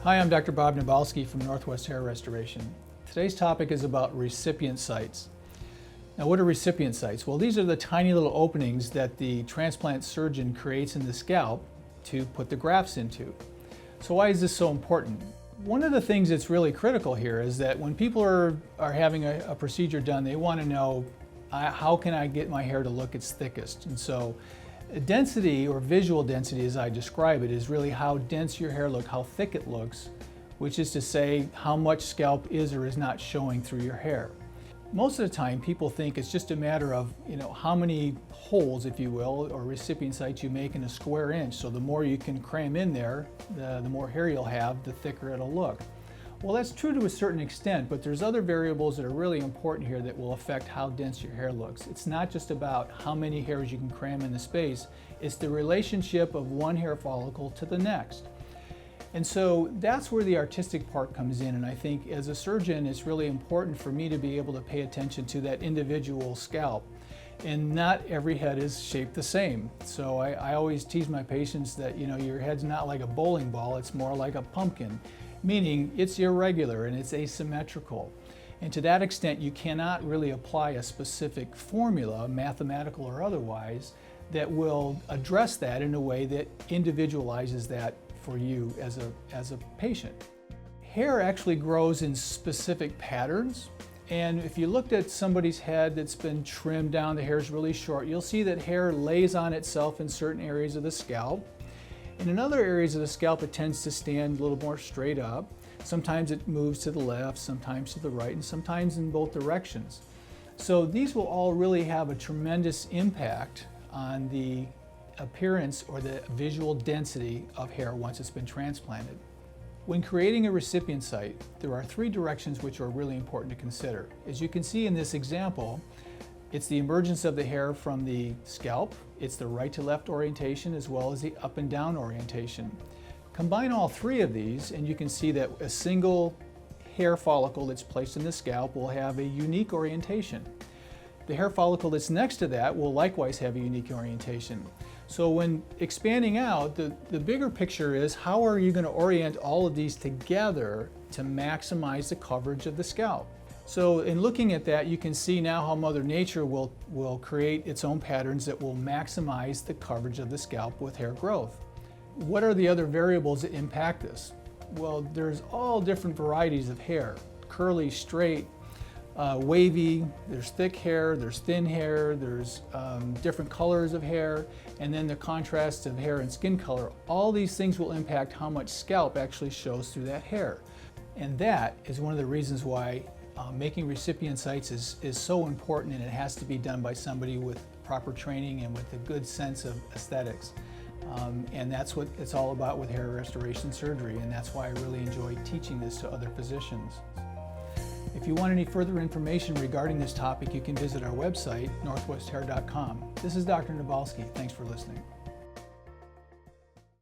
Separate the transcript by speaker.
Speaker 1: Hi, I'm Dr. Bob Niedbalski from Northwest Hair Restoration. Today's topic is about recipient sites. Now, what are recipient sites? Well, these are the tiny little openings that the transplant surgeon creates in the scalp to put the grafts into. So why is this so important? One of the things that's really critical here is that when people are having a procedure done, they want to know, how can I get my hair to look its thickest? And so density, or visual density as I describe it, is really how dense your hair looks, how thick it looks, which is to say how much scalp is or is not showing through your hair. Most of the time people think it's just a matter of how many holes, if you will, or recipient sites you make in a square inch. So the more you can cram in there, the more hair you'll have, the thicker it'll look. Well, that's true to a certain extent, but there's other variables that are really important here that will affect how dense your hair looks. It's not just about how many hairs you can cram in the space, it's the relationship of one hair follicle to the next. And so that's where the artistic part comes in, and I think as a surgeon it's really important for me to be able to pay attention to that individual scalp. And not every head is shaped the same. So I always tease my patients that your head's not like a bowling ball, it's more like a pumpkin. Meaning it's irregular and it's asymmetrical. And to that extent, you cannot really apply a specific formula, mathematical or otherwise, that will address that in a way that individualizes that for you as a patient. Hair actually grows in specific patterns. And if you looked at somebody's head that's been trimmed down, the hair is really short, you'll see that hair lays on itself in certain areas of the scalp. And in other areas of the scalp, it tends to stand a little more straight up. Sometimes it moves to the left, sometimes to the right, and sometimes in both directions. So these will all really have a tremendous impact on the appearance or the visual density of hair once it's been transplanted. When creating a recipient site, there are three directions which are really important to consider. As you can see in this example, it's the emergence of the hair from the scalp, it's the right to left orientation, as well as the up and down orientation. Combine all three of these and you can see that a single hair follicle that's placed in the scalp will have a unique orientation. The hair follicle that's next to that will likewise have a unique orientation. So when expanding out, the bigger picture is how are you going to orient all of these together to maximize the coverage of the scalp? So in looking at that, you can see now how Mother Nature will create its own patterns that will maximize the coverage of the scalp with hair growth. What are the other variables that impact this? Well, there's all different varieties of hair. Curly, straight, wavy, there's thick hair, there's thin hair, there's different colors of hair, and then the contrast of hair and skin color. All these things will impact how much scalp actually shows through that hair. And that is one of the reasons why making recipient sites is so important, and it has to be done by somebody with proper training and with a good sense of aesthetics. And that's what it's all about with hair restoration surgery, and that's why I really enjoy teaching this to other physicians. If you want any further information regarding this topic, you can visit our website, northwesthair.com. This is Dr. Niedbalski. Thanks for listening.